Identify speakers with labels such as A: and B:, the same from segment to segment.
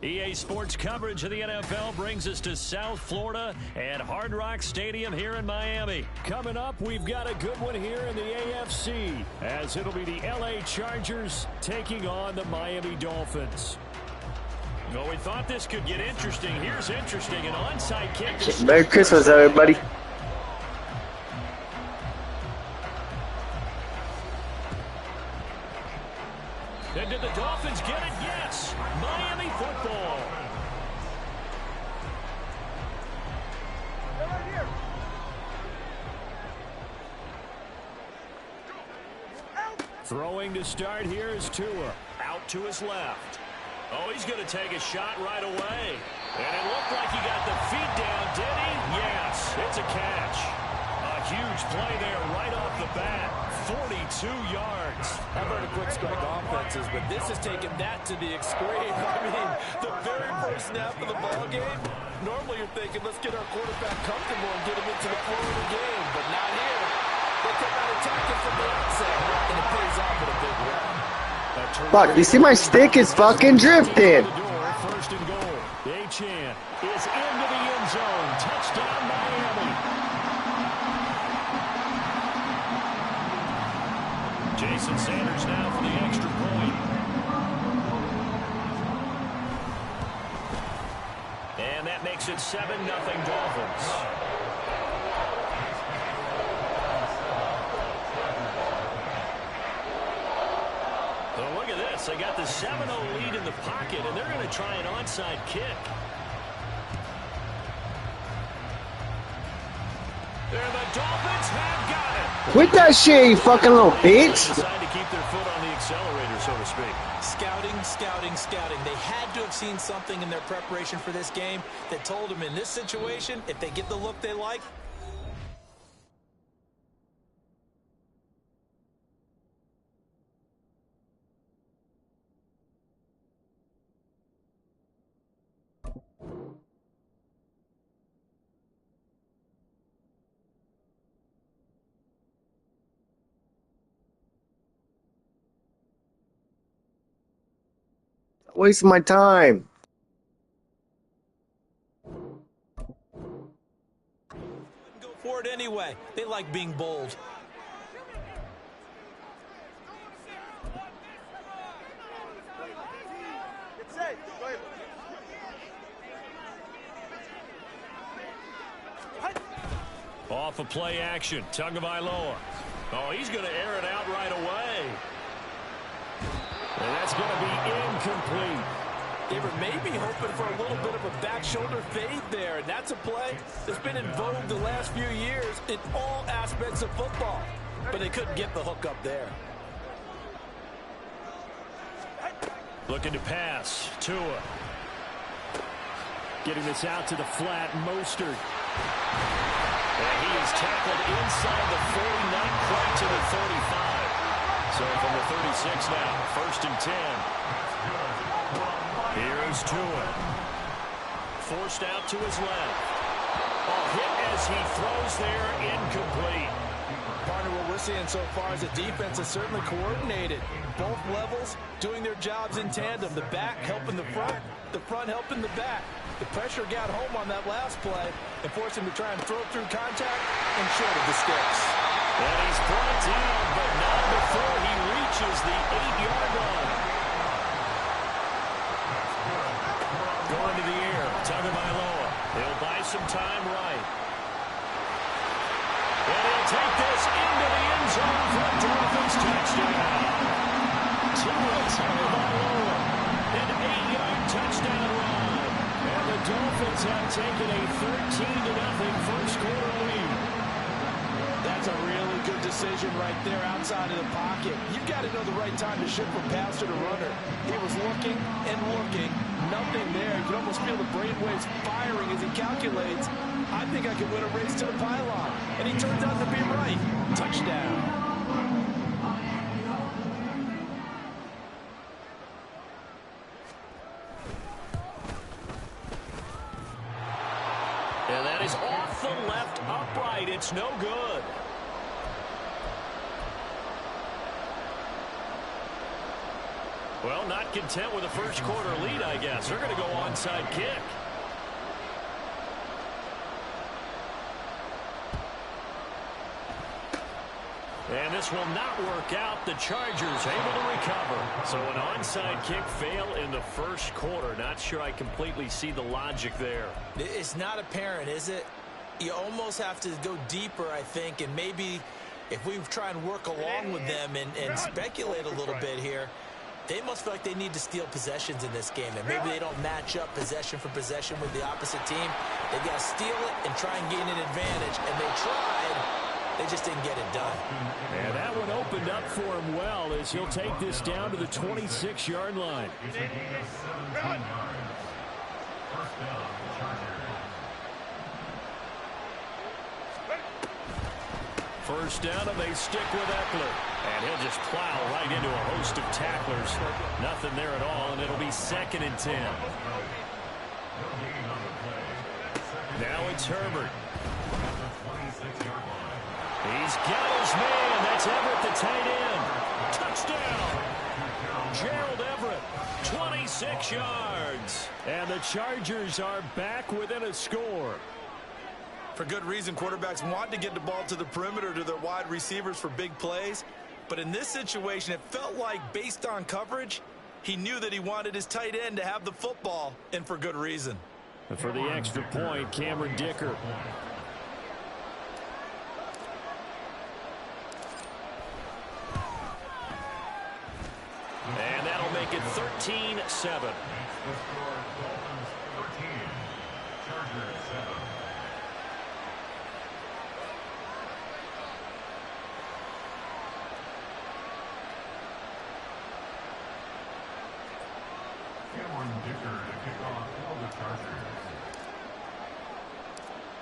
A: EA Sports coverage of the NFL brings us to South Florida at Hard Rock Stadium here in Miami. Coming up, we've got a good one here in the AFC, as it'll be the LA Chargers taking on the Miami Dolphins. Well, we thought this could get interesting. Here's interesting. An onside kick.
B: Merry Christmas, everybody.
A: And did the Dolphins get it? Yes. Miami football. Throwing to start here is Tua. Out to his left. Oh, he's going to take a shot right away. And it looked like he got the feet down, did he? Yes, it's a catch. A huge play there right off the bat. 42 yards.
C: I've heard of quick strike offenses, but this has taken that to the extreme. I mean, the very first snap of the ball game, normally you're thinking, let's get our quarterback comfortable and get him into the flow of the game, but not here. They come out attacking from the outset, and it pays off with a big run.
B: Fuck, you see my stick is fucking drifting.
A: First and goal. Achan is into the end zone. Touchdown, Miami. Jason Sanders now for the extra point. And that makes it 7-0 Dolphins. Well, look at this. They got the 7-0 lead in the pocket, and they're going to try an onside kick. And the Dolphins have got it.
B: Quit that shit, you fucking little bitch.
A: Decide to keep their foot on the accelerator, so to speak.
C: Scouting, scouting, scouting. They had to have seen something in their preparation for this game that told them in this situation, if they get the look they like,
B: Wasting my time.
C: go for it anyway. They like being bold.
A: Off of play action. Tagovailoa. Oh, he's going to air it out right away. And that's going to be incomplete.
C: They were maybe hoping for a little bit of a back shoulder fade there, and that's a play that's been in vogue the last few years in all aspects of football. But they couldn't get the hook up there.
A: Looking to pass. Tua. Getting this out to the flat. Mostert. And he is tackled inside the 40, not quite to the 35. So from the 36 now, 1st and 10. Here's Tua. Forced out to his left. Oh, hit as he throws there, incomplete.
C: Partner, what we're seeing so far is the defense is certainly coordinated. Both levels doing their jobs in tandem. The back helping the front helping the back. The pressure got home on that last play and forced him to try and throw through contact and short of the sticks.
A: And he's brought down, but not before he reaches the 8-yard line. Going to the air, Tagovailoa. He'll buy some time right. And he'll take this into the end zone for a Dolphins touchdown. Tua Tagovailoa, an 8-yard touchdown run. And the Dolphins have taken a 13-0 first quarter lead.
C: That's a really good decision right there outside of the pocket. You've got to know the right time to shift from passer to runner. He was looking and looking. Nothing there. You can almost feel the brainwaves firing as he calculates. I think I could win a race to the pylon. And he turns out to be right. Touchdown.
A: And that is off the left upright. It's no good. Well, not content with a first quarter lead, I guess. They're going to go onside kick. And this will not work out. The Chargers able to recover. So an onside kick fail in the first quarter. Not sure I completely see the logic there.
C: It's not apparent, is it? You almost have to go deeper, I think, and maybe if we try and work along with them and speculate a little bit here, they must feel like they need to steal possessions in this game, and maybe they don't match up possession for possession with the opposite team. They've got to steal it and try and gain an advantage, and they tried. They just didn't get it done.
A: And that one opened up for him well as he'll take this down to the 26-yard line. First down, and they stick with Eckler. And he'll just plow right into a host of tacklers. Nothing there at all, and it'll be 2nd and 10. Now it's Herbert. He's got his man. That's Everett, the tight end. Touchdown. Gerald Everett, 26 yards. And the Chargers are back within a score.
C: For good reason, quarterbacks want to get the ball to the perimeter to their wide receivers for big plays. But in this situation, it felt like, based on coverage, he knew that he wanted his tight end to have the football, and for good reason.
A: And for the extra point, Cameron Dicker. And that'll make it 13-7.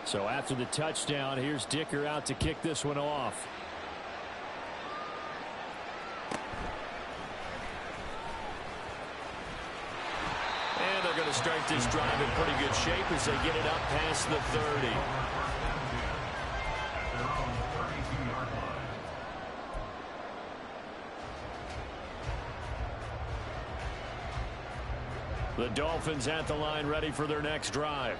A: So after the touchdown, here's Dicker out to kick this one off. And they're going to start this drive in pretty good shape as they get it up past the 30. The Dolphins at the line, ready for their next drive.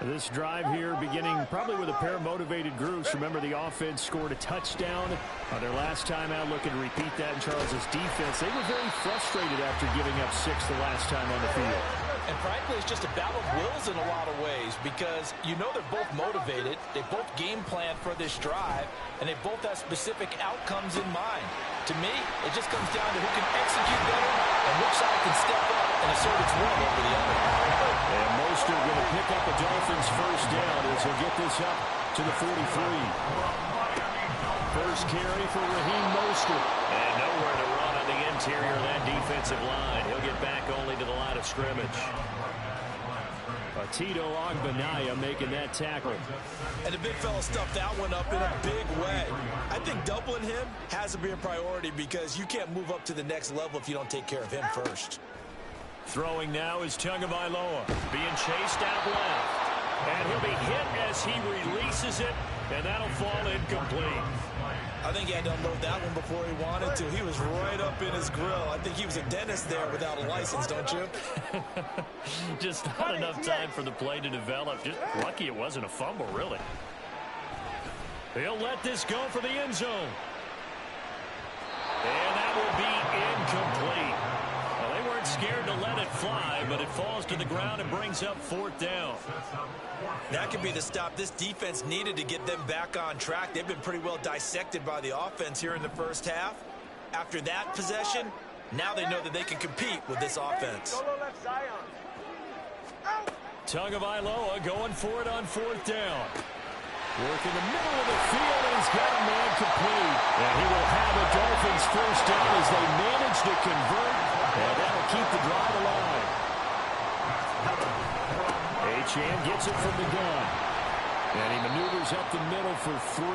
A: This drive here beginning probably with a pair of motivated groups. Remember, the offense scored a touchdown on their last time out. Looking to repeat that in Charles's defense. They were very frustrated after giving up 6 the last time on the field.
C: And frankly, it's just a battle of wills in a lot of ways, because you know they're both motivated. They both game plan for this drive, and they both have specific outcomes in mind. To me, it just comes down to who can execute better and which side can step up and assert its will over the other.
A: And Mostert going to pick up the Dolphins' first down as he'll get this up to the 43. First carry for Raheem Mostert. And nowhere to run on the interior of that defensive line. He'll get back only to the line of scrimmage. Tito Ogbanaya making that tackle.
C: And the big fella stuffed that one up in a big way. I think doubling him has to be a priority, because you can't move up to the next level if you don't take care of him first.
A: Throwing now is Tagovailoa, being chased out left. And he'll be hit as he releases it, and that'll fall incomplete.
C: I think he had to unload that one before he wanted to. He was right up in his grill. I think he was a dentist there without a license, don't you?
A: Just not enough time for the play to develop. Just lucky it wasn't a fumble, really. He'll let this go for the end zone. And that will be incomplete. Well, they weren't scared to let it fly, but it falls to the ground and brings up 4th down.
C: That could be the stop this defense needed to get them back on track. They've been pretty well dissected by the offense here in the first half. After that possession, now they know that they can compete with this offense.
A: Tagovailoa going for it on 4th down. Working the middle of the field, and he's got a man complete. And he will have a Dolphins first down as they manage to convert. And that'll keep the drive alive. Achane gets it from the gun. And he maneuvers up the middle for 3.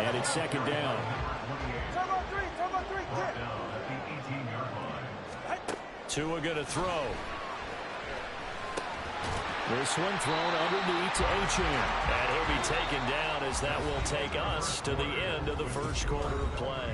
A: And it's 2nd down. Tua going to throw. This one thrown underneath to Achane. And he'll be taken down as that will take us to the end of the first quarter of play.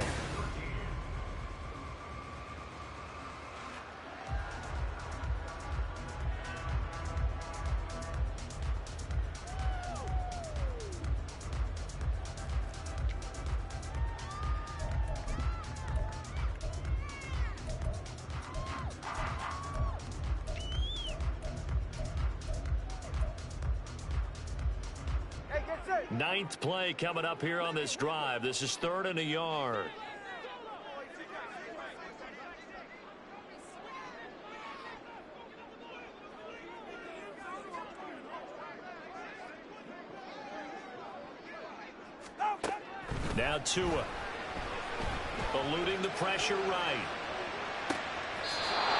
A: Ninth play coming up here on this drive. This is 3rd and a yard. Now Tua. Eluding the pressure right.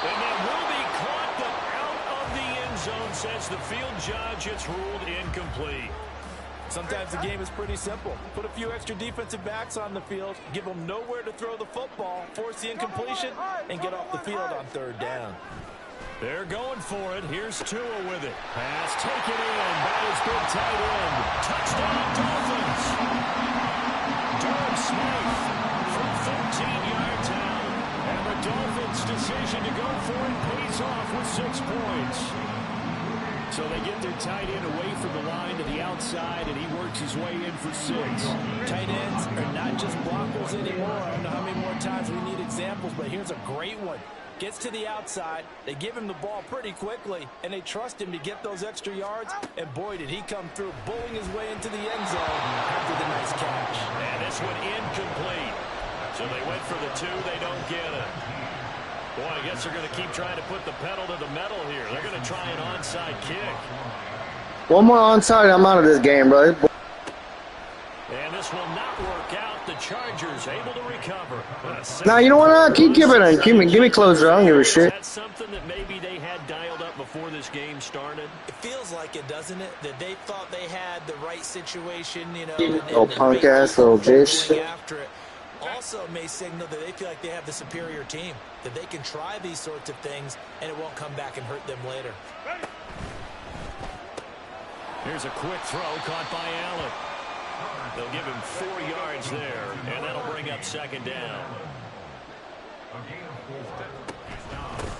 A: And that will be caught, but out of the end zone, says the field judge. It's ruled incomplete.
C: Sometimes the game is pretty simple. Put a few extra defensive backs on the field, give them nowhere to throw the football, force the incompletion, and get off the field on 3rd down.
A: They're going for it. Here's Tua with it. Pass taken in by his big tight end. Touchdown, Dolphins. Durham Smythe from 14-yards out. And the Dolphins' decision to go for it pays off with 6 points. So they get their tight end away from the line to the outside, and he works his way in for 6.
C: Tight ends are not just blockers anymore. I don't know how many more times we need examples, but here's a great one. Gets to the outside, they give him the ball pretty quickly, and they trust him to get those extra yards, and boy, did he come through, bowling his way into the end zone after the nice catch.
A: And this one incomplete. So they went for the 2, they don't get it. Boy, I guess they're going to keep trying to put the pedal to the metal here. They're going to try an onside kick.
B: One more onside, I'm out of this game, bro.
A: And this will not work out. The Chargers able to recover.
B: Now, you know what? Keep giving it. Give me closer. I don't give a shit.
A: That's something that maybe they had dialed up before this game started.
C: It feels like it, doesn't it? That they thought they had the right situation, you know.
B: Oh, punk ass little bitch.
C: After it. Also may signal that they feel like they have the superior team, that they can try these sorts of things and it won't come back and hurt them later.
A: Here's a quick throw caught by Allen. They'll give him 4 yards there, and that'll bring up 2nd down.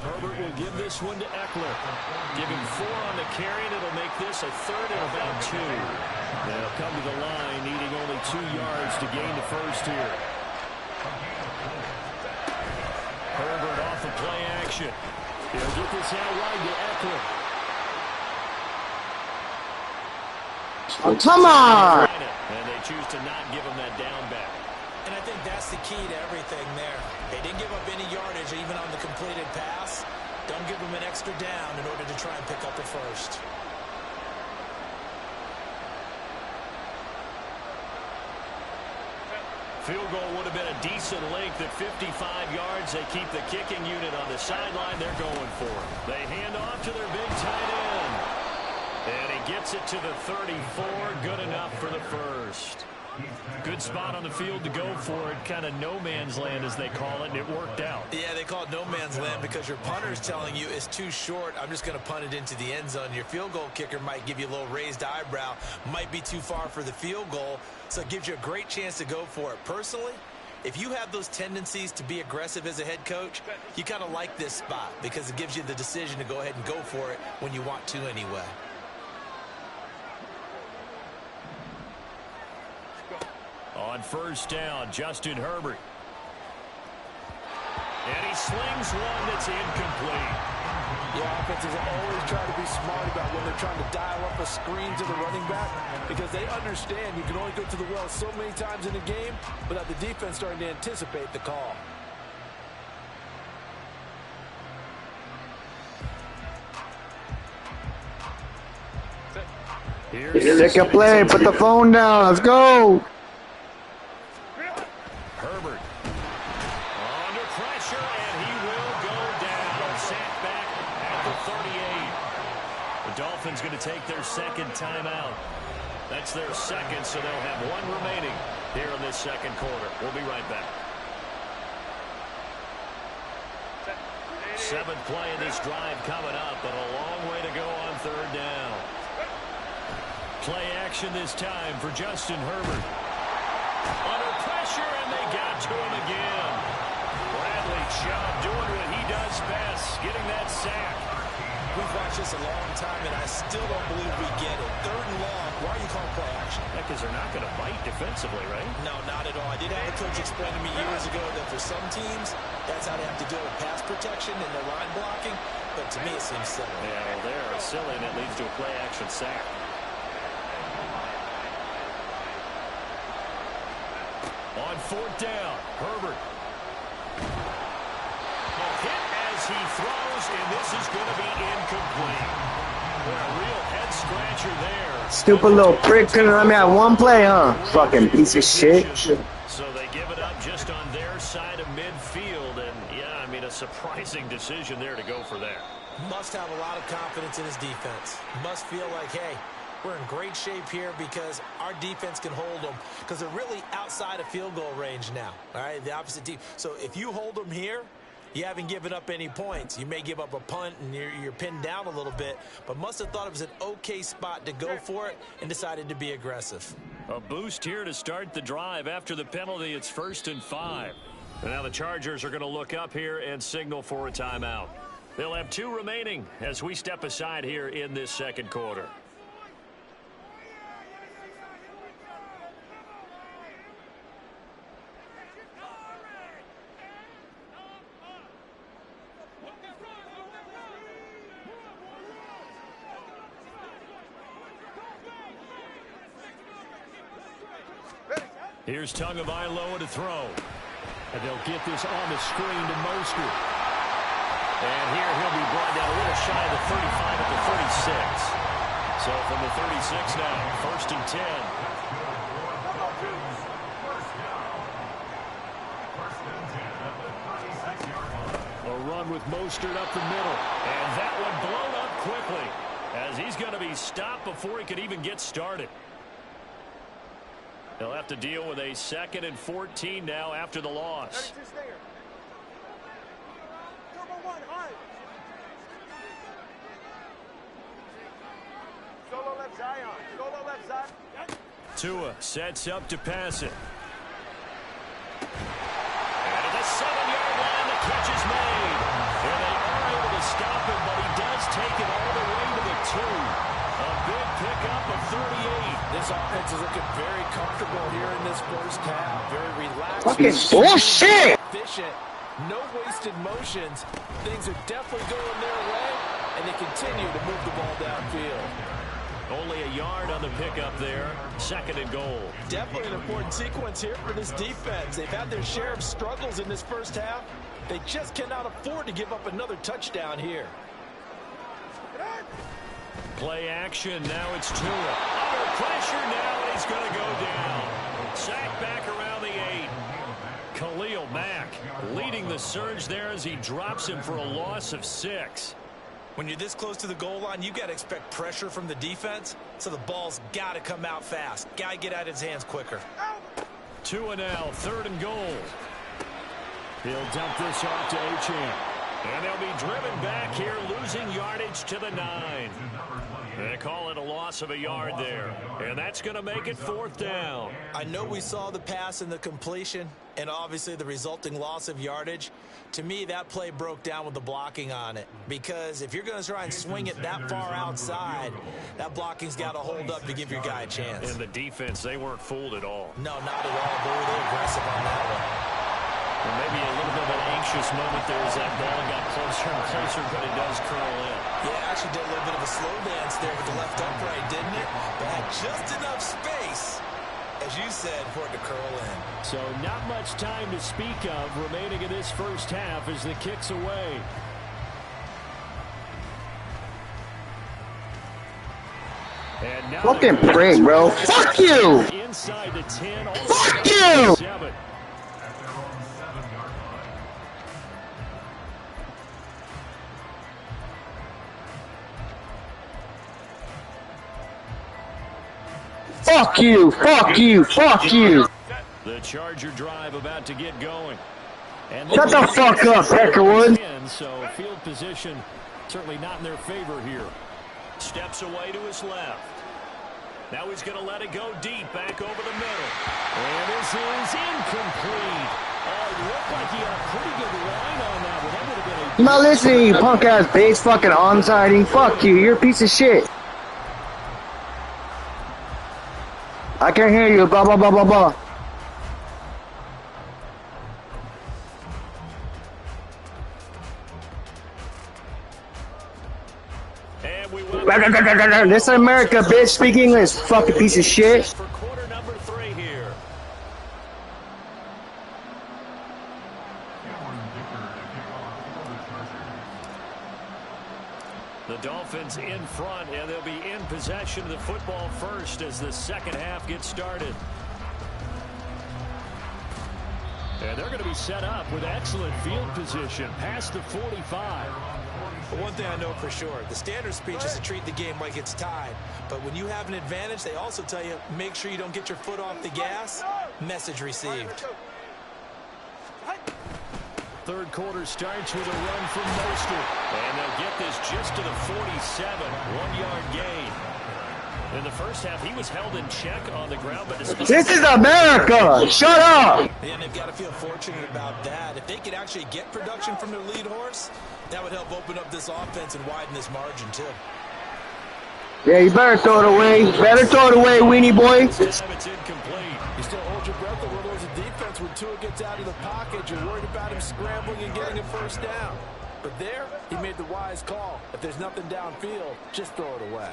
A: Herbert will give this one to Eckler. Give him 4 on the carry, and it'll make this a 3rd and about 2. They'll come to the line needing only 2 yards to gain the first here. Herbert off of play action. He'll get this out wide to Eckler.
B: Oh, come on!
A: And they choose to not give him that down back.
C: And I think that's the key to everything there. They didn't give up any yardage even on the completed pass. Don't give them an extra down in order to try and pick up a first.
A: Field goal would have been a decent length at 55 yards. They keep the kicking unit on the sideline. They're going for it. They hand off to their big tight end. And he gets it to the 34. Good enough for the first. Good spot on the field to go for it. Kind of no man's land, as they call it, and it worked out.
C: Yeah, they call it no man's land because your punter's telling you it's too short. I'm just going to punt it into the end zone. Your field goal kicker might give you a little raised eyebrow. Might be too far for the field goal, so it gives you a great chance to go for it. Personally, if you have those tendencies to be aggressive as a head coach, you kind of like this spot because it gives you the decision to go ahead and go for it when you want to anyway.
A: On first down, Justin Herbert. And he slings one that's incomplete.
C: Yeah, offenses always try to be smart about when they're trying to dial up a screen to the running back because they understand you can only go to the well so many times in a game without the defense starting to anticipate the call.
B: Take a play. Put the phone down. Let's go.
A: Herbert under pressure, and he will go down. Sacked back at the 38. The Dolphins going to take their 2nd timeout. That's their 2nd, so they'll have 1 remaining here in this 2nd quarter. We'll be right back. 7th play of this drive coming up, but a long way to go on 3rd down. Play action this time for Justin Herbert. Under pressure, and they got to him again. Bradley Chubb doing what he does best, getting that sack.
C: We've watched this a long time, and I still don't believe we get it. 3rd and long, why are you calling play action?
A: Because they're not going to bite defensively, right?
C: No, not at all. I did have a coach explain to me years ago that for some teams, that's how they have to deal with pass protection and their line blocking. But to me, it seems silly.
A: Yeah, well, they're silly, and it leads to a play action sack. On 4th down, Herbert. A hit as he throws, and this is going to be incomplete. A real head scratcher there.
B: Stupid little prick couldn't let me have one play, huh? Fucking piece of shit.
A: So they give it up just on their side of midfield, and yeah, I mean a surprising decision there to go for that.
C: Must have a lot of confidence in his defense. Must feel like, hey, we're in great shape here because our defense can hold them because they're really outside of field goal range now. All right, the opposite team. So if you hold them here, you haven't given up any points. You may give up a punt and you're pinned down a little bit, but must have thought it was an okay spot to go for it and decided to be aggressive.
A: A boost here to start the drive. After the penalty, it's 1st and 5. And now the Chargers are going to look up here and signal for a timeout. They'll have 2 remaining as we step aside here in this second quarter. Here's Tagovailoa to throw. And they'll get this on the screen to Mostert. And here he'll be brought down a little shy of the 35 at the 36. So from the 36 now, 1st and 10. A run with Mostert up the middle. And that one blown up quickly as he's going to be stopped before he could even get started. They'll have to deal with a 2nd and 14 now after the loss. Tua sets up to pass it. And at the 7-yard line, the catch is made. And they are able to stop him, but he does take it all the way to the 2. A big pickup of 38.
C: This offense is looking very comfortable here in this first half. Very relaxed.
B: Fucking bullshit!
C: Efficient. No wasted motions. Things are definitely going their way, and they continue to move the ball downfield.
A: Only a yard on the pickup there. 2nd and goal.
C: Definitely an important sequence here for this defense. They've had their share of struggles in this first half. They just cannot afford to give up another touchdown here.
A: Play action. Now it's Tua. Under pressure now, and he's going to go down. Sacked back around the 8. Khalil Mack leading the surge there as he drops him for a loss of 6.
C: When you're this close to the goal line, you got to expect pressure from the defense, so the ball's got to come out fast. Got to get out of his hands quicker.
A: Tua now, 3rd and goal. He'll dump this off to Achane. And they'll be driven back here, losing yardage to the 9. They call it a loss of a yard there. And that's going to make it 4th down.
C: I know we saw the pass and the completion, and obviously the resulting loss of yardage. To me, that play broke down with the blocking on it. Because if you're going to try and swing it that far outside, that blocking's got to hold up to give your guy a chance.
A: And the defense, they weren't fooled at all.
C: No, not at all. They were really aggressive on that one.
A: And maybe a little bit of an anxious moment there as that ball got closer and closer, but it does curl in.
C: Yeah, actually did a little bit of a slow dance there with the left upright, didn't it? But had just enough space, as you said, for it to curl in.
A: So not much time to speak of remaining in this first half as the kick's away. And now
B: Fucking prick, bro. Fuck you!
A: Inside the 10, all
B: Fuck you!
A: 7.
B: Fuck you! Fuck you! Fuck you!
A: The Charger drive about to get going. And
B: Shut the fuck up, Peckerwood.
A: So field position certainly not in their favor here. Steps away to his left. Now he's going to let it go deep back over the middle. And this is incomplete. Oh, it looked like he had a pretty good line on that one. That would have been a...
B: I'm not listening, you punk ass bitch. Fucking onside. Fuck you. You're a piece of shit. I can't hear you. Blah, blah, blah, blah, blah. This is America, bitch. Speak English, fucking piece of shit.
A: For quarter number 3 here. The Dolphins in front, and they'll be in possession of the football first as the second half gets started. And they're going to be set up with excellent field position past the 45.
C: But one thing I know for sure, the standard speech is to treat the game like it's tied. But when you have an advantage, they also tell you, make sure you don't get your foot off the gas. Message received.
A: Third quarter starts with a run from Mostert. And they'll get this just to the 47, 1-yard gain. In the first half, he was held in check on the ground. But
B: this is America! Shut up!
C: And they've got to feel fortunate about that. If they could actually get production from their lead horse, that would help open up this offense and widen this margin, too.
B: Yeah, you better throw it away. Better throw it away, weenie boy.
A: It's incomplete.
C: You still hold your breath a little as a defense when Tua gets out of the pocket. You're worried about him scrambling and getting a first down. But there, he made the wise call. If there's nothing downfield, just throw it away.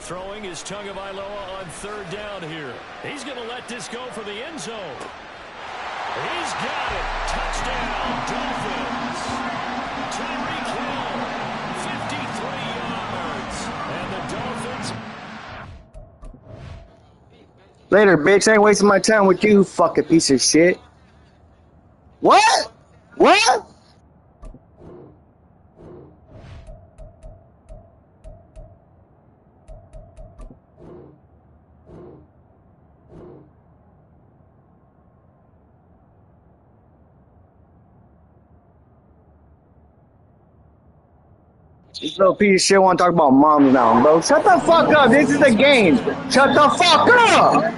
A: Throwing is Tagovailoa on third down here. He's going to let this go for the end zone. He's got it. Touchdown, Dolphins. Tyreek Hill, 53 yards. And the Dolphins.
B: Later, bitch. I ain't wasting my time with you, fucking piece of shit. What? What? This little piece of shit want to talk about moms now, bro. Shut the fuck up. This is a game. Shut the fuck up.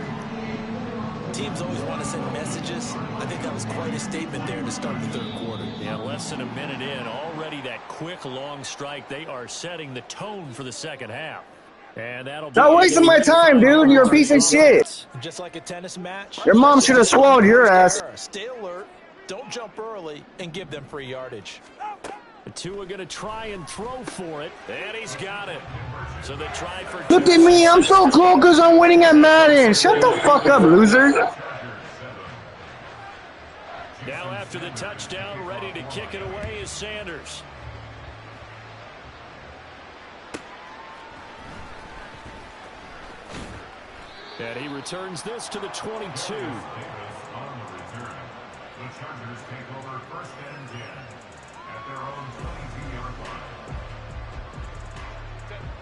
C: Teams always want to send messages. I think that was quite a statement there to start the third quarter.
A: Yeah, less than a minute in. Already that quick, long strike. They are setting the tone for the second half. And that'll be...
B: Stop wasting my time, dude. You're a piece of shit.
C: Just like a tennis match.
B: Your mom should have swallowed your ass.
C: Stay alert. Don't jump early and give them free yardage.
A: Tua going to try and throw for it, and he's got it. So they try for...
B: Look at me, I'm so cool because I'm winning at Madden. Shut the fuck up, loser.
A: Now after the touchdown, ready to kick it away is Sanders. And he returns this to the 22.
D: The Chargers take over first and 10 at their own 22-yard line.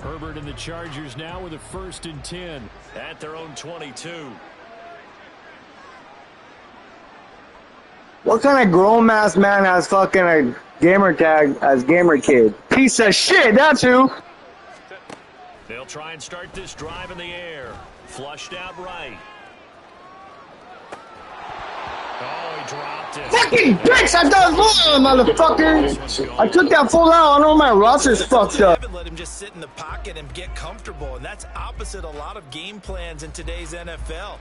A: Herbert and the Chargers now with a 1st and 10 at their own 22.
B: What kind of grown-ass man has fucking a gamer tag as gamer kid? Piece of shit, that's who.
A: They'll try and start this drive in the air. Flushed out right. Oh, he dropped it.
B: Fucking bitch, I done wrong, motherfucker. I took that full out. I know my roster's fucked up.
C: Let him just sit in the pocket and get comfortable, and that's opposite a lot of game plans in today's NFL.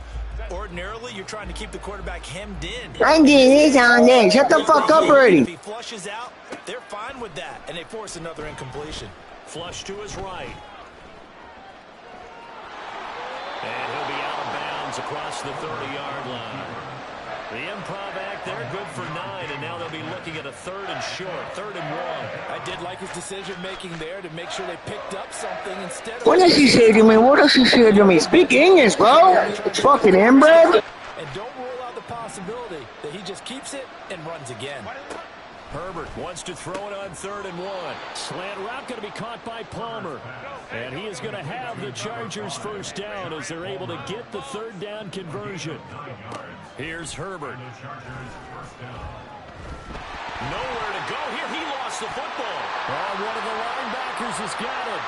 C: Ordinarily, you're trying to keep the quarterback hemmed in.
B: I'm getting this on there. Shut the fuck up already.
C: If he flushes out, they're fine with that, and they force another incompletion.
A: Flush to his right. And he'll be out of bounds across the 30-yard line. The improv act there, good for 9, and now they'll be looking at a 3rd and short, 3rd and 1.
C: I did like his decision-making there to make sure they picked up something instead of...
B: What does he say to me? What does he say to me? Speak English, bro. It's fucking inbred.
C: And don't rule out the possibility that he just keeps it and runs again.
A: Herbert wants to throw it on 3rd and 1. Slant route going to be caught by Palmer. And he is going to have the Chargers first down as they're able to get the 3rd down conversion. Here's Herbert. Nowhere to go here. He lost the football. One of the linebackers has got it.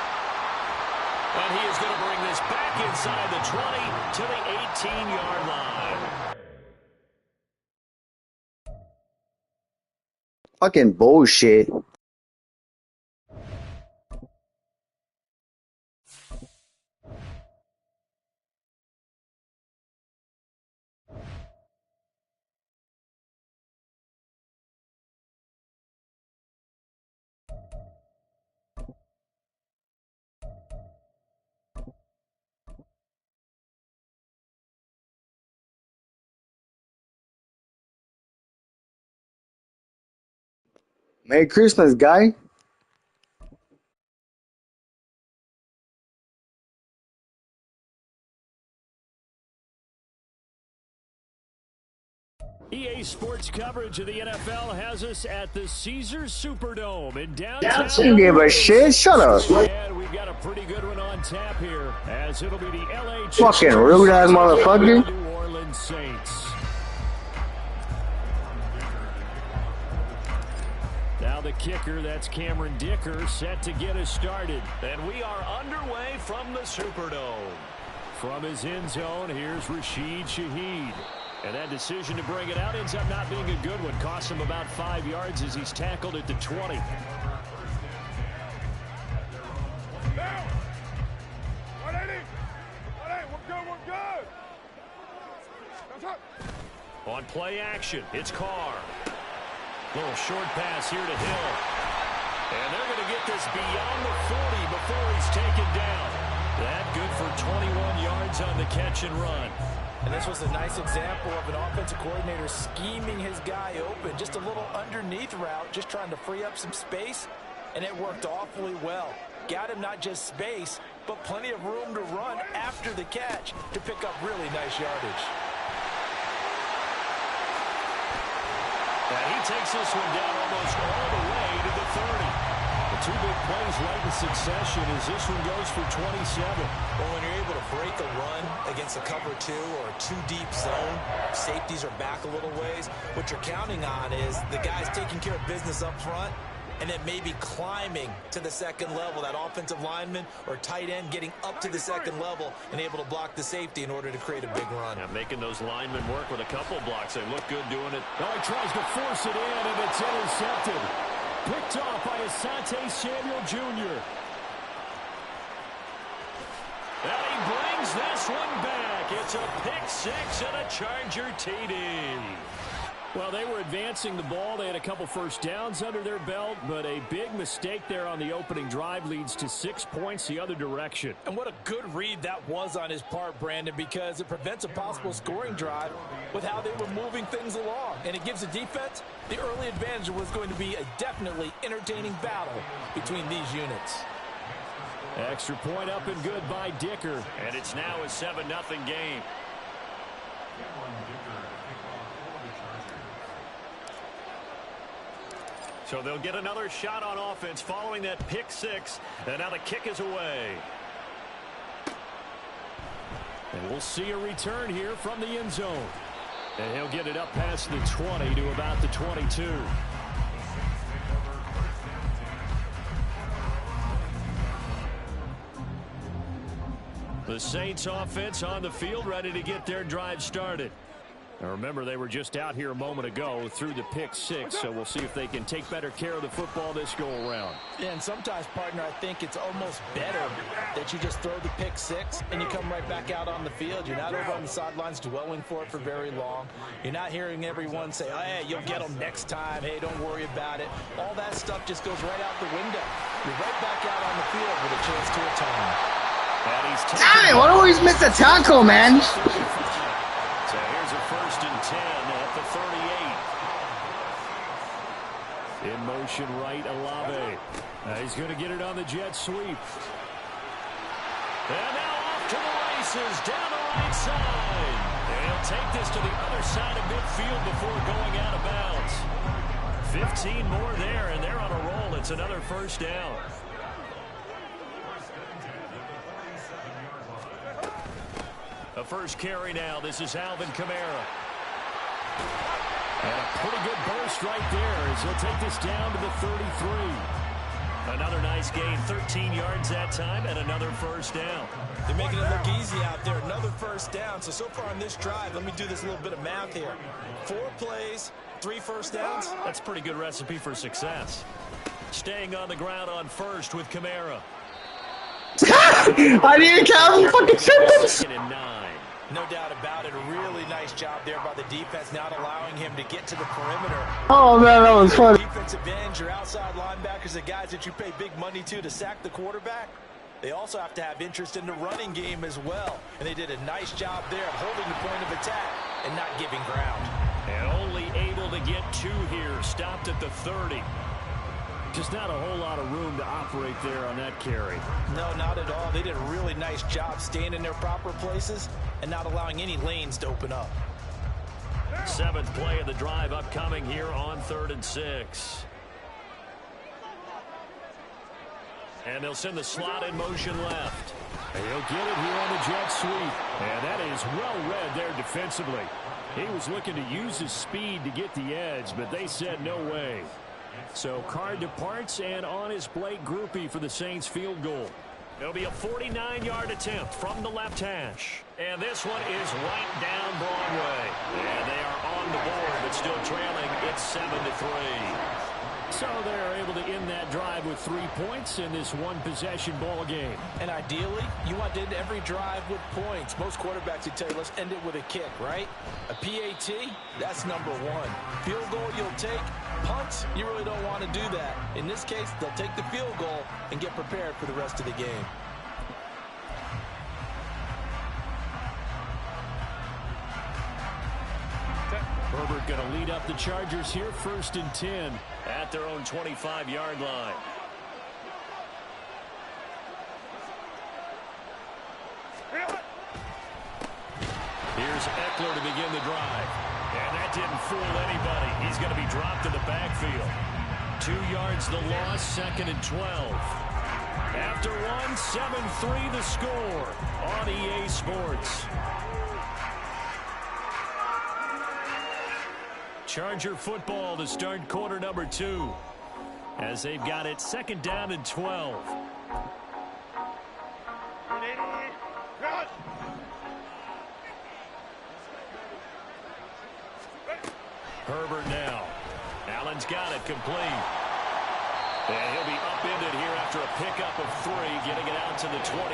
A: And he is going to bring this back inside the 20 to the 18-yard line.
B: Fucking bullshit. Merry Christmas, guy.
A: EA Sports coverage of the NFL has us at the Caesars Superdome in downtown.
B: Don't give a shit. Shut up.
A: And we've got a pretty good one on tap here, as it'll be the LA
B: Fucking rude ass motherfucker.
A: New Orleans Saints. Now the kicker, that's Cameron Dicker, set to get us started. And we are underway from the Superdome. From his end zone, here's Rashid Shaheed. And that decision to bring it out ends up not being a good one. Cost him about 5 yards as he's tackled at the 20. On play action, it's Carr. Little short pass here to Hill. And they're going to get this beyond the 40 before he's taken down. That good for 21 yards on the catch and run.
C: And this was a nice example of an offensive coordinator scheming his guy open. Just a little underneath route, just trying to free up some space, and it worked awfully well. Got him not just space, but plenty of room to run after the catch to pick up really nice yardage.
A: And he takes this one down almost all the way to the 30. The two big plays right in succession as this one goes for 27.
E: Well, when you're able to break a run against a cover 2 or a 2-deep zone, safeties are back a little ways. What you're counting on is the guys taking care of business up front and then maybe climbing to the second level, that offensive lineman or tight end getting up to the second level and able to block the safety in order to create a big run.
A: Now making those linemen work with a couple blocks. They look good doing it. Oh, he tries to force it in, and it's intercepted. Picked off by Asante Samuel Jr. And he brings this one back. It's a pick six and a Charger TD. Well, they were advancing the ball. They had a couple first downs under their belt, but a big mistake there on the opening drive leads to 6 points the other direction.
C: And what a good read that was on his part, Brandon, because it prevents a possible scoring drive with how they were moving things along. And it gives the defense the early advantage. Was going to be a definitely entertaining battle between these units.
A: Extra point up and good by Dicker. And it's now a 7-0 game. So they'll get another shot on offense following that pick six. And now the kick is away. And we'll see a return here from the end zone. And he'll get it up past the 20 to about the 22. The Saints offense on the field, ready to get their drive started. Now remember, they were just out here a moment ago through the pick six, so we'll see if they can take better care of the football this go around.
C: Yeah, and sometimes, partner, I think it's almost better that you just throw the pick six and you come right back out on the field. You're not over on the sidelines dwelling for it for very long. You're not hearing everyone say, oh, hey, you'll get them next time. Hey, don't worry about it. All that stuff just goes right out the window. You're right back out on the field with a chance to atone.
B: Damn it, why do I always miss the tackle, man?
A: So here's a 1st and 10 at the 38. In motion right, Olave. He's going to get it on the jet sweep. And now off to the races, down the right side. And he'll take this to the other side of midfield before going out of bounds. 15 more there, and they're on a roll. It's another first down. The first carry now. This is Alvin Kamara. And a pretty good burst right there as he'll take this down to the 33. Another nice gain, 13 yards that time, and another first down.
C: They're making it look easy out there. Another first down. So far on this drive, let me do this little bit of math here. 4 plays, 3 first downs.
A: That's a pretty good recipe for success. Staying on the ground on first with Kamara.
B: I didn't count fucking seconds.
A: 2nd and 9.
C: No doubt about it. A really nice job there by the defense, not allowing him to get to the perimeter.
B: Oh, man, that was funny.
C: Defensive ends, your outside linebackers, the guys that you pay big money to sack the quarterback. They also have to have interest in the running game as well. And they did a nice job there of holding the point of attack and not giving ground.
A: And only able to get 2 here. Stopped at the 30. Just not a whole lot of room to operate there on that carry.
C: No, not at all. They did a really nice job staying in their proper places and not allowing any lanes to open up.
A: 7th play of the drive upcoming here on 3rd and 6. And they'll send the slot in motion left. And he'll get it here on the jet sweep. And that is well read there defensively. He was looking to use his speed to get the edge, but they said no way. So Card departs, and on his Blake Groupie for the Saints field goal. It'll be a 49-yard attempt from the left hash. And this one is right down Broadway. And they are on the board, but still trailing. It's 7-3. So they're able to end that drive with 3 points in this one-possession ball game.
C: And ideally, you want to end every drive with points. Most quarterbacks would tell you, let's end it with a kick, right? A PAT, that's number 1. Field goal, you'll take. Punts, you really don't want to do that. In this case, they'll take the field goal and get prepared for the rest of the game.
A: Herbert going to lead up the Chargers here, 1st and 10 at their own 25-yard line. Here's Eckler to begin the drive. And that didn't fool anybody. He's going to be dropped in the backfield. 2 yards the loss, 2nd and 12. After one, 7-3 the score on EA Sports. Charger football to start quarter number 2 as they've got it 2nd down and 12. Herbert now. Allen's got it complete. And he'll be upended here after a pickup of 3, getting it out to the 25.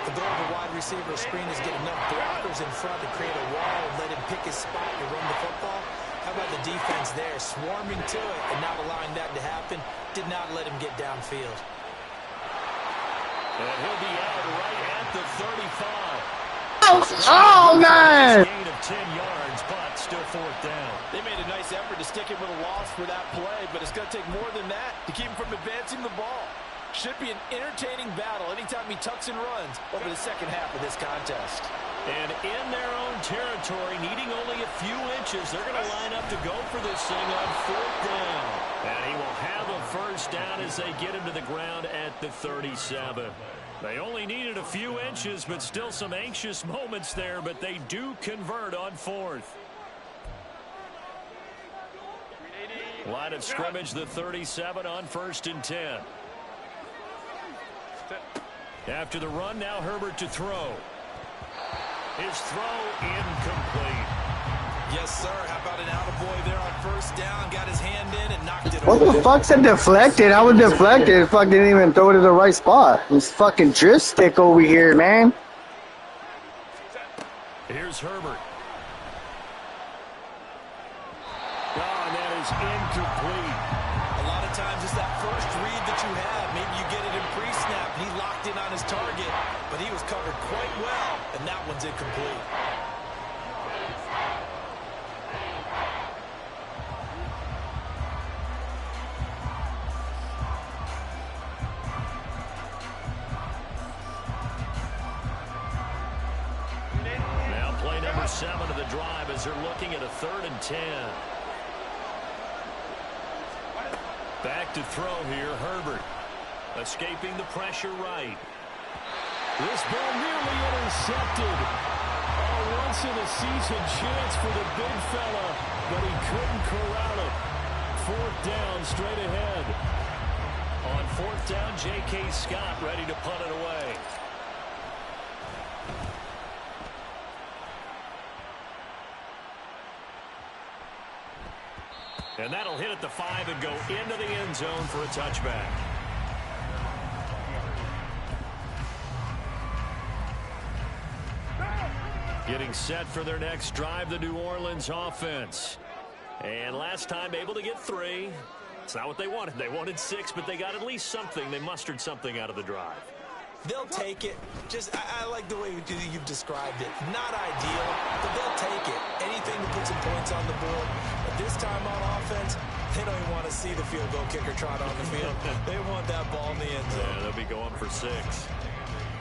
C: The goal of a wide receiver screen is get enough blockers in front to create a wall and let him pick his spot to run the football. How about the defense there, swarming to it and not allowing that to happen? Did not let him get downfield.
A: And he'll be out right at the 35.
B: Oh, man!
A: Gain of 10 yards, but still 4th down.
C: They made a nice effort to stick him with a loss for that play, but it's going to take more than that to keep him from advancing the ball. Should be an entertaining battle anytime he tucks and runs over the second half of this contest.
A: And in their own territory, needing only a few inches, they're going to line up to go for this thing on 4th down. And he will have a 1st down as they get him to the ground at the 37. They only needed a few inches, but still some anxious moments there, but they do convert on 4th. Line of scrimmage, the 37 on 1st and 10. After the run, now Herbert to throw. His throw incomplete.
E: Yes, sir. How about an attaboy there on 1st down? Got his hand in and knocked it
B: What
E: over.
B: the fuck's that deflected? I was deflected. Fuck didn't even throw it to the right spot. This fucking drift stick over here, man.
A: Here's Herbert. Oh, and that is incomplete.
E: A lot of times it's that first read that you have. Maybe you get it in pre-snap. He locked in on his target, but he was covered quite well, and that one's incomplete.
A: Now play number 7 of the drive as they're looking at a 3rd and 10. Back to throw here, Herbert. Escaping the pressure right. This ball nearly intercepted. A once-in-a-season chance for the big fella, but he couldn't corral it. 4th down, straight ahead. On 4th down, J.K. Scott ready to punt it away. And that'll hit at the 5 and go into the end zone for a touchback. Getting set for their next drive, the New Orleans offense. And last time able to get 3. It's not what they wanted. They wanted 6, but they got at least something. They mustered something out of the drive.
E: They'll take it. I like the way you've described it. Not ideal, but they'll take it. Anything to put some points on the board. this time on offense, they don't even want to see the field goal kicker trot on the field. They want that ball in the end zone.
A: Yeah, they'll be going for 6.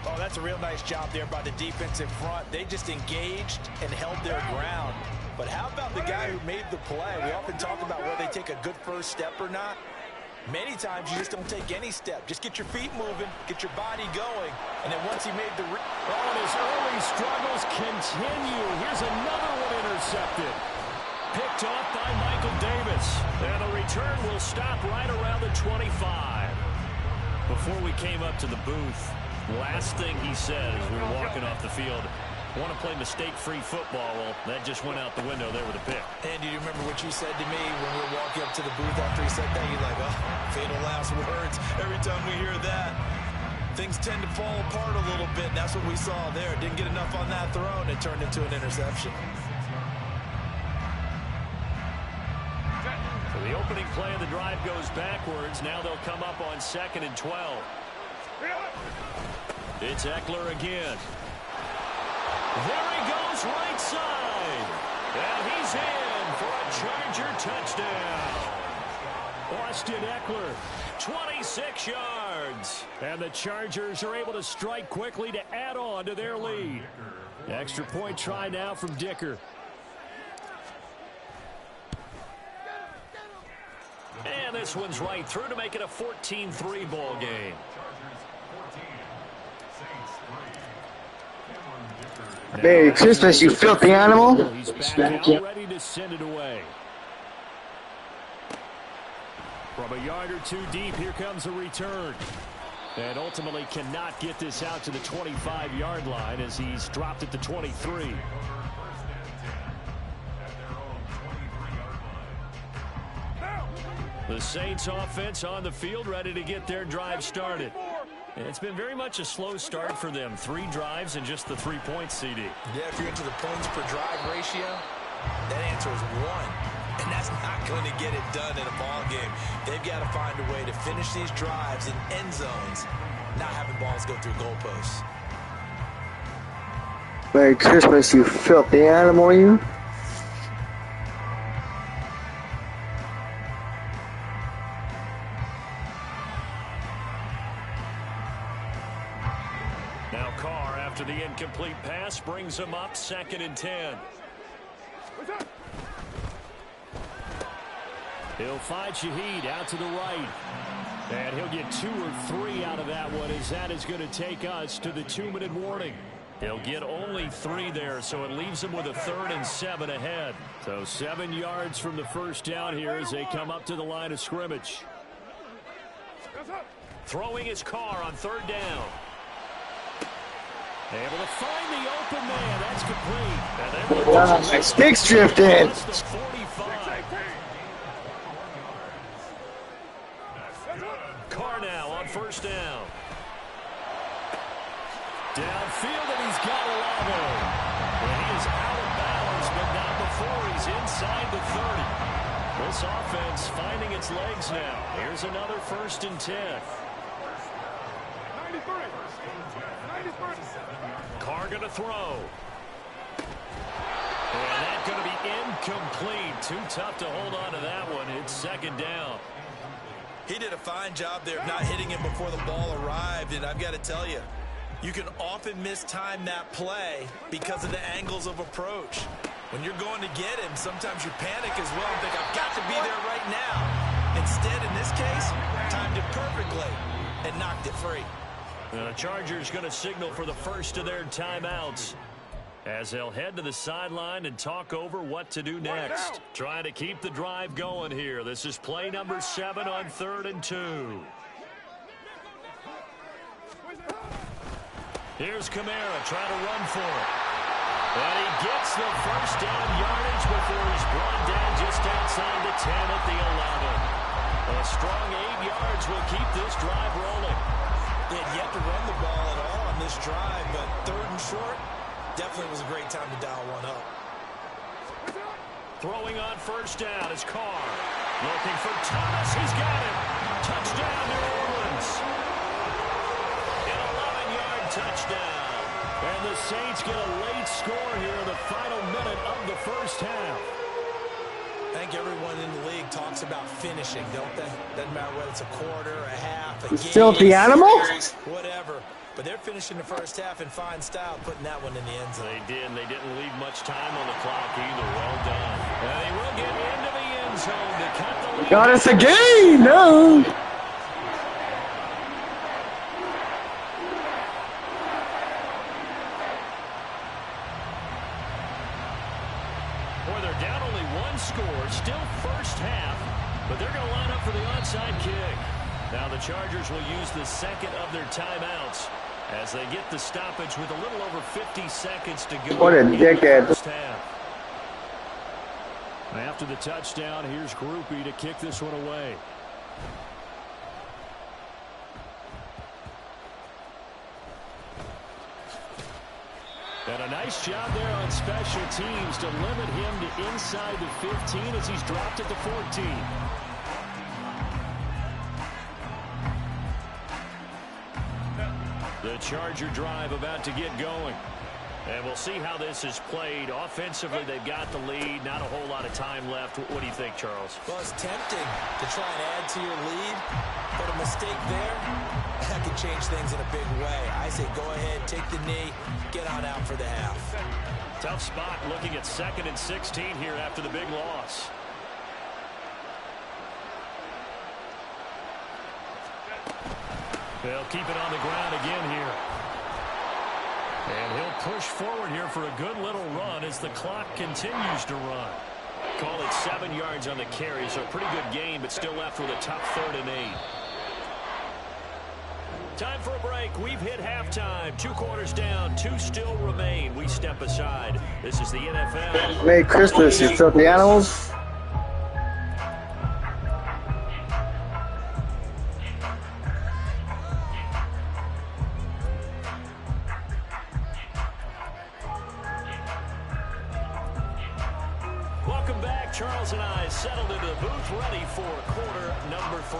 C: Oh, that's a real nice job there by the defensive front. They just engaged and held their ground. But how about the guy who made the play? We often talk about whether they take a good first step or not. Many times you just don't take any step. Just get your feet moving, get your body going, and then once he made the...
A: and his early struggles continue. Here's another one intercepted. Picked off by Michael Davis. And the return will stop right around the 25. Before we came up to the booth, last thing he said as we were walking off the field, want to play mistake-free football. Well, that just went out the window there with a pick.
E: Andy, do you remember what you said to me when we were walking up to the booth after he said that? You're like, oh, fatal last words. Every time we hear that, things tend to fall apart a little bit. And that's what we saw there. Didn't get enough on that throw, and it turned into an interception.
A: So the opening play of the drive goes backwards. Now they'll come up on 2nd and 12. It's Eckler again. There he goes, right side. And he's in for a Charger touchdown. Austin Eckler, 26 yards. And the Chargers are able to strike quickly to add on to their lead. Extra point try now from Dicker. And this one's right through to make it a 14-3 ball game.
B: Merry Christmas, you filthy animal.
A: He's back out, ready to send it away. From a yard or 2 deep, here comes a return. And ultimately cannot get this out to the 25-yard line as he's dropped at the 23. The Saints offense on the field, ready to get their drive started. And it's been very much a slow start for them. 3 drives and just the 3 points, CD.
E: Yeah, if you're into the points per drive ratio, that answer is 1. And that's not going to get it done in a ball game. They've got to find a way to finish these drives in end zones, not having balls go through goalposts.
B: Merry Christmas, you filthy animal, you.
A: Now Carr, after the incomplete pass, brings him up 2nd and 10. He'll find Shaheed out to the right. And he'll get 2 or 3 out of that one, as that is going to take us to the 2-minute warning. He'll get only 3 there, so it leaves him with a 3rd and 7 ahead. So 7 yards from the first down here as they come up to the line of scrimmage. Throwing his Carr on 3rd down. Able to find the open man. That's complete. And
B: My sticks drifted.
A: Carr now on 1st down. Downfield, and he's got 11. And he is out of bounds, but not before he's inside the 30. This offense finding its legs now. Here's another 1st and 10. Carr going to throw. And that's going to be incomplete. Too tough to hold on to that one. It's 2nd down.
E: He did a fine job there of not hitting him before the ball arrived, and I've got to tell you, you can often mistime that play because of the angles of approach. When you're going to get him, sometimes you panic as well and think, I've got to be there right now. Instead, in this case, timed it perfectly and knocked it free.
A: The Chargers going to signal for the first of their timeouts as they'll head to the sideline and talk over what to do next. Trying to keep the drive going here. This is play number 7 on 3rd and 2. Here's Kamara trying to run for it. And he gets the first down yardage before he's brought down just outside the 10 at the 11. A strong 8 yards will keep this drive rolling.
E: They had yet to run the ball at all on this drive, but 3rd and short, definitely was a great time to dial one up.
A: Throwing on 1st down is Carr. Looking for Thomas. He's got it. Touchdown, New Orleans. An 11-yard touchdown. And the Saints get a late score here in the final minute of the first half.
E: I think everyone in the league talks about finishing, don't they? Doesn't matter whether it's a quarter, a half, a game,
B: Filthy animal?
E: whatever. But they're finishing the first half in fine style, putting that one in the end zone.
A: They did. They didn't leave much time on the clock either. Well done. And they will get into the end zone to cut the lead.
B: God, it's a game! No!
A: Boy, they're down only one score. Still first half, but they're going to line up for the onside kick. Now the Chargers will use the second of their timeouts as they get the stoppage with a little over 50 seconds to go.
B: What a dickhead.
A: After the touchdown, here's Groupie to kick this one away. And a nice job there on special teams to limit him to inside the 15 as he's dropped at the 14. The Charger drive about to get going. And we'll see how this is played. Offensively, they've got the lead. Not a whole lot of time left. What do you think, Charles?
E: Well, it's tempting to try and add to your lead, but a mistake there, that could change things in a big way. I say go ahead, take the knee, get on out for the half.
A: Tough spot looking at 2nd and 16 here after the big loss. They'll keep it on the ground again here. And he'll push forward here for a good little run as the clock continues to run. Call it 7 yards on the carry, so a pretty good game, but still left with a tough 3rd and 8. Time for a break. We've hit halftime. 2 quarters down. 2 still remain. We step aside. This is the NFL.
B: Merry Christmas, you filthy animals.
A: Welcome back. Charles and I settled into the booth, ready for quarter number 3.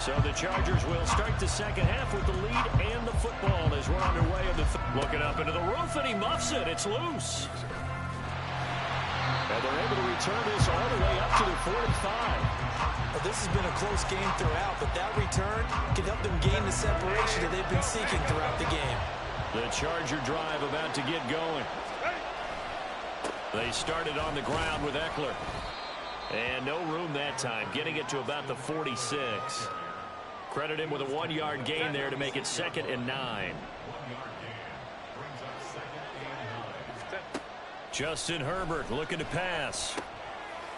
A: So the Chargers will start the second half with the lead and the football as we're underway. Looking up into the roof, and he muffs it. It's loose. And they're able to return this all the way up to the 45.
E: Well, this has been a close game throughout, but that return can help them gain the separation that they've been seeking throughout the game.
A: The Charger drive about to get going. They started on the ground with Eckler. And no room that time, getting it to about the 46. Credit him with a 1-yard gain there to make it 2nd and 9. Justin Herbert looking to pass.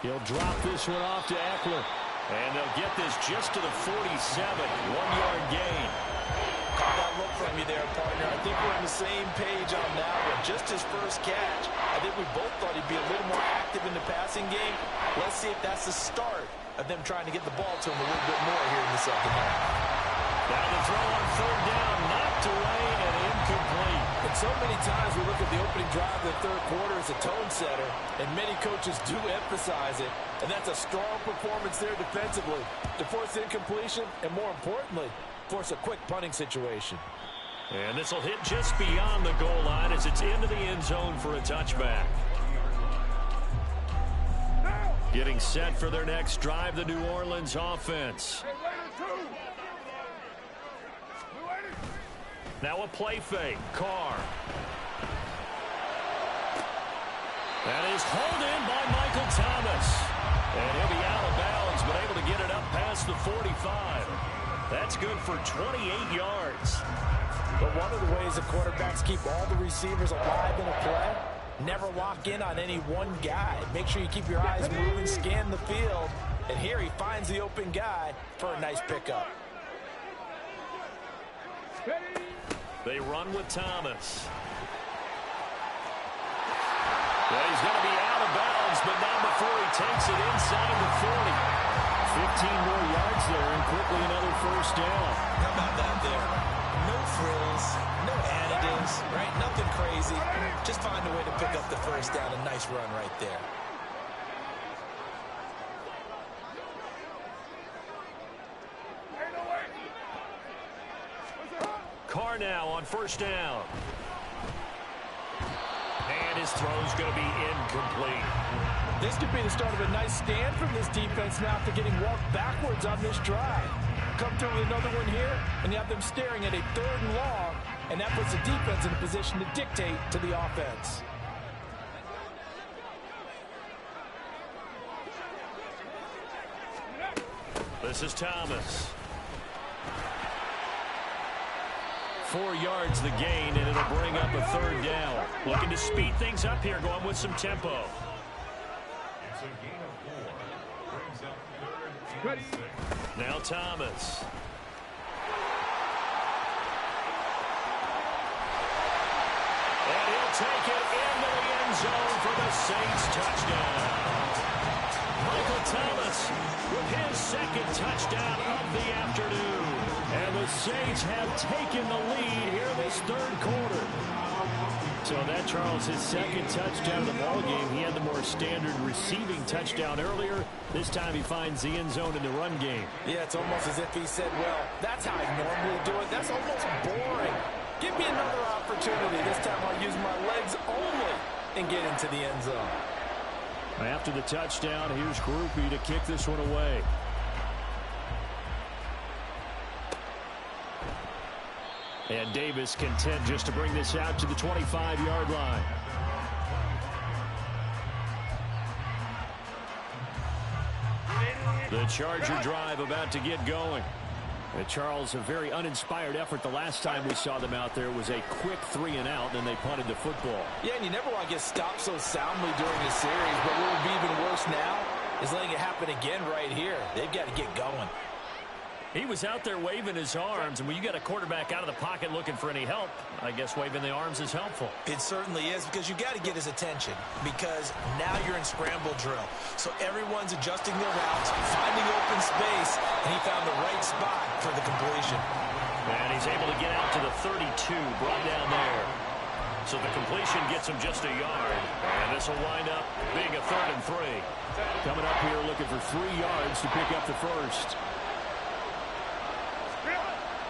A: He'll drop this one off to Eckler. And they'll get this just to the 47. 1-yard gain.
E: Caught that look from you there, partner. I think we're on the same page on that one. Just his first catch. I think we both thought he'd be a little more active in the passing game. Let's see if that's the start of them trying to get the ball to him a little bit more here in the second half.
A: Now the throw on 3rd down, knocked away and incomplete.
C: And so many times we look at the opening drive of the 3rd quarter as a tone setter, and many coaches do emphasize it. And that's a strong performance there defensively to force incompletion and, more importantly, force a quick punting situation.
A: And this will hit just beyond the goal line as it's into the end zone for a touchback. Getting set for their next drive, the New Orleans offense. Now a play fake. Carr. That is hauled in by Michael Thomas. And he'll be out of bounds, but able to get it up past the 45. That's good for 28 yards.
E: But one of the ways the quarterbacks keep all the receivers alive in a play, never lock in on any one guy. Make sure you keep your eyes moving, scan the field. And here he finds the open guy for a nice pickup.
A: They run with Thomas. Well, he's going to be out of bounds, but not before he takes it inside the 40. 15 more yards there and quickly another first down.
E: How about that there? No frills, no additives, right? Nothing crazy. Just find a way to pick up the first down. A nice run right there.
A: Carr now on first down. And his throw's going to be incomplete.
C: This could be the start of a nice stand from this defense now after getting walked backwards on this drive. Come through with another one here, and you have them staring at a 3rd and long, and that puts the defense in a position to dictate to the offense.
A: This is Thomas. 4 yards the gain, and it'll bring up a 3rd down. Looking to speed things up here, going with some tempo.
D: It's a gain of 4. Brings up 3rd and 6.
A: Now Thomas. And he'll take it into the end zone for the Saints touchdown. Michael Thomas with his 2nd touchdown of the afternoon. And the Saints have taken the lead here this 3rd quarter. So that, Charles, his 2nd touchdown of the ballgame. He had the more standard receiving touchdown earlier. This time he finds the end zone in the run game.
C: Yeah, it's almost as if he said, well, that's how I normally do it. That's almost boring. Give me another opportunity. This time I'll use my legs only and get into the end zone.
A: After the touchdown, here's Groupie to kick this one away. And Davis content just to bring this out to the 25-yard line. The Charger drive about to get going. Charles, a very uninspired effort the last time we saw them out there was a quick 3-and-out, and they punted the football.
C: Yeah, and you never want to get stopped so soundly during a series, but what would be even worse now is letting it happen again right here. They've got to get going.
A: He was out there waving his arms, and when you got a quarterback out of the pocket looking for any help, I guess waving the arms is helpful.
E: It certainly is, because you got to get his attention, because now you're in scramble drill. So everyone's adjusting their routes, finding open space, and he found the right spot for the completion.
A: And he's able to get out to the 32, brought down there. So the completion gets him just a yard, and this will wind up being a 3rd and 3. Coming up here looking for 3 yards to pick up the first.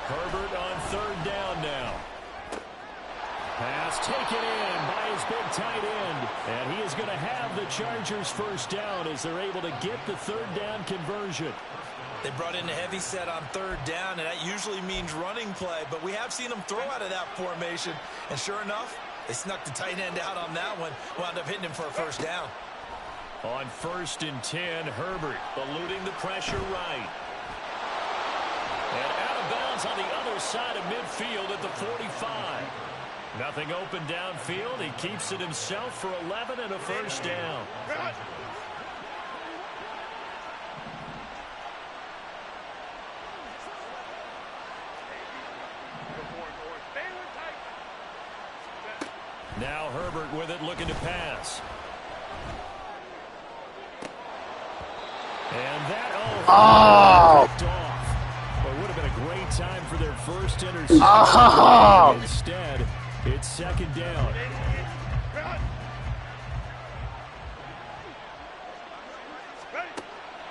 A: Herbert on 3rd down now. Pass taken in by his big tight end. And he is going to have the Chargers first down as they're able to get the 3rd down conversion.
E: They brought in a heavy set on 3rd down, and that usually means running play. But we have seen them throw out of that formation. And sure enough, they snuck the tight end out on that one. Wound up hitting him for a first down.
A: On 1st and 10, Herbert eluding the pressure right. And out of bounds on the other side of midfield at the 45. Nothing open downfield. He keeps it himself for 11 and a first down. Now Herbert with it, looking to pass. And that, picked off. Well, it would have been a great time for their first interception. Instead, it's 2nd down.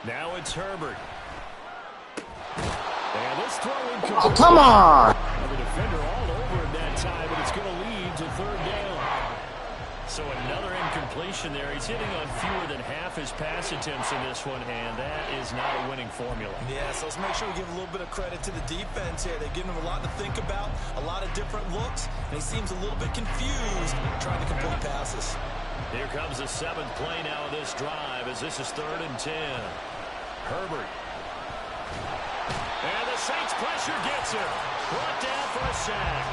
A: Now it's Herbert. And this throw incomplete.
B: Oh, come on!
A: The defender all over him that time, but it's going to lead to 3rd down. So another incompletion there. He's hitting on fewer than half his pass attempts in this one, and that is not a winning formula.
E: Yeah, so let's make sure we give a little bit of credit to the defense here. They've given him a lot to think about, a lot of different looks, and he seems a little bit confused trying to complete passes.
A: Here comes the 7th play now of this drive as this is 3rd and 10. Herbert. And the Saints pressure gets him. Brought down for a sack.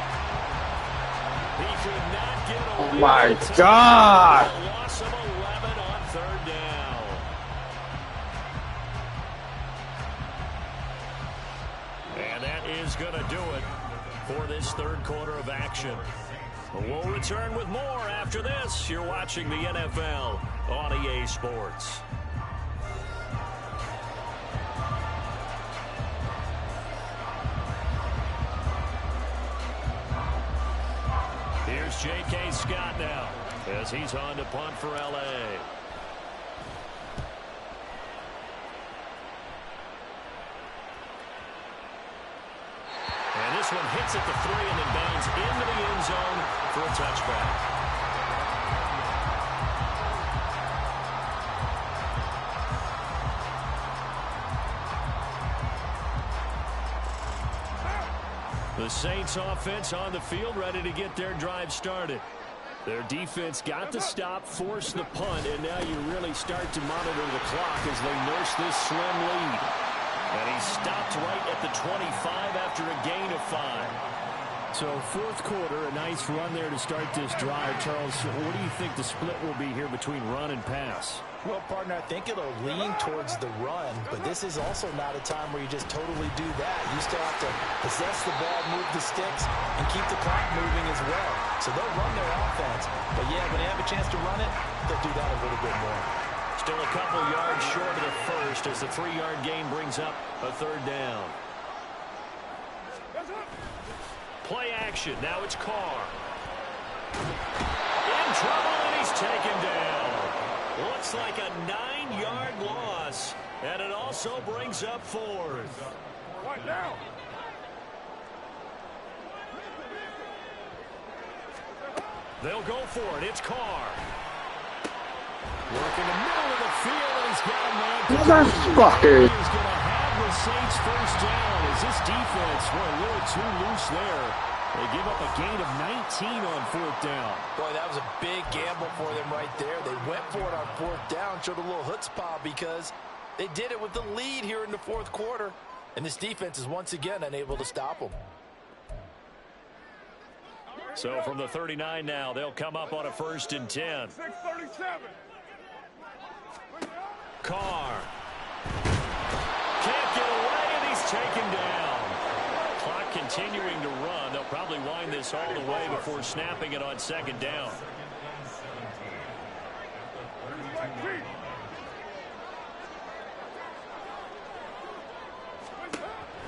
A: He could not get away.
B: Oh my God!
A: A loss of 11 on 3rd down. And that is going to do it for this 3rd quarter of action. We'll return with more after this. You're watching the NFL on EA Sports. Here's J.K. Scott now as he's on to punt for L.A. And this one hits at the 3 and then bounds into the end zone for a touchback. The Saints offense on the field, ready to get their drive started. Their defense got the stop, forced the punt, and now you really start to monitor the clock as they nurse this slim lead. And he stopped right at the 25 after a gain of 5.
F: So fourth quarter, a nice run there to start this drive. Charles, what do you think the split will be here between run and pass?
E: Well, partner, I think it'll lean towards the run, but this is also not a time where you just totally do that. You still have to possess the ball, move the sticks, and keep the clock moving as well. So they'll run their offense, but yeah, when they have a chance to run it, they'll do that a little bit more.
A: Still a couple yards short of the first as the 3-yard gain brings up a third down. Play action. Now it's Carr. In trouble, and he's taken down. Looks like a 9-yard loss, and it also brings up 4th.
C: What now?
A: They'll go for it. It's Carr. Work in the middle of the field, and he's got a man.
B: Motherfucker.
A: He's going to have the Saints first down as this defense were a little too loose there. They give up a gain of 19 on 4th down.
E: Boy, that was a big gamble for them right there. They went for it on 4th down, showed a little chutzpah because they did it with the lead here in the 4th quarter. And this defense is once again unable to stop them.
A: So from the 39 now, they'll come up on a 1st and 10.
C: 6:37.
A: Carr. Can't get away, and he's taken down. Clock continuing to run. They'll probably wind this all the way before snapping it on 2nd down.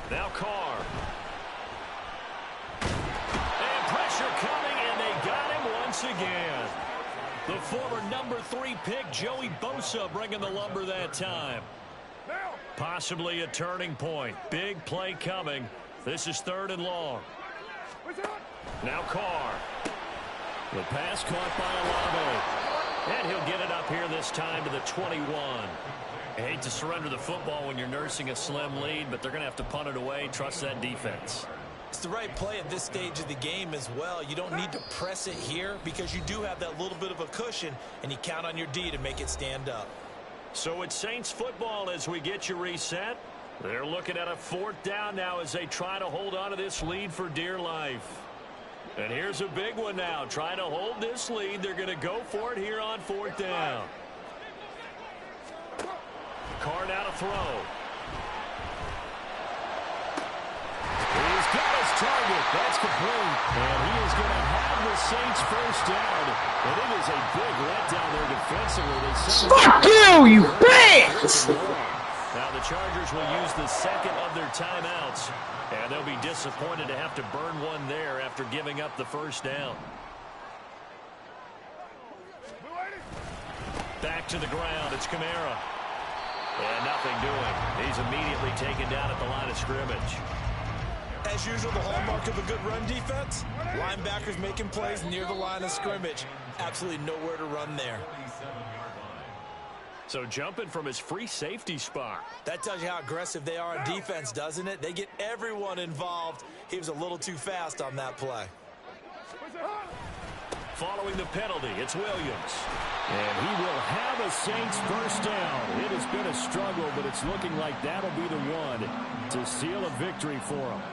A: Now Carr. And pressure coming, and they got him once again. The former number 3 pick, Joey Bosa, bringing the lumber that time. Possibly a turning point. Big play coming. This is 3rd and long. Now Carr. The pass caught by Olave. And he'll get it up here this time to the 21. I hate to surrender the football when you're nursing a slim lead, but they're going to have to punt it away. Trust that defense.
E: It's the right play at this stage of the game as well. You don't need to press it here because you do have that little bit of a cushion, and you count on your D to make it stand up.
A: So it's Saints football as we get you reset. They're looking at a 4th down now as they try to hold on to this lead for dear life. And here's a big one now. Trying to hold this lead. They're going to go for it here on 4th down. Carr now to throw. He's got his target. That's complete. And he is going to have the Saints first down. And it is a big letdown there defensively.
B: Fuck you, you bitch!
A: Now the Chargers will use the 2nd of their timeouts. And they'll be disappointed to have to burn one there after giving up the first down. Back to the ground. It's Kamara. And nothing doing. He's immediately taken down at the line of scrimmage.
E: As usual, the hallmark of a good run defense, linebackers making plays near the line of scrimmage. Absolutely nowhere to run there.
A: So jumping from his free safety spot.
E: That tells you how aggressive they are on defense, doesn't it? They get everyone involved. He was a little too fast on that play.
A: Following the penalty, it's Williams. And he will have a Saints first down. It has been a struggle, but it's looking like that'll be the one to seal a victory for him.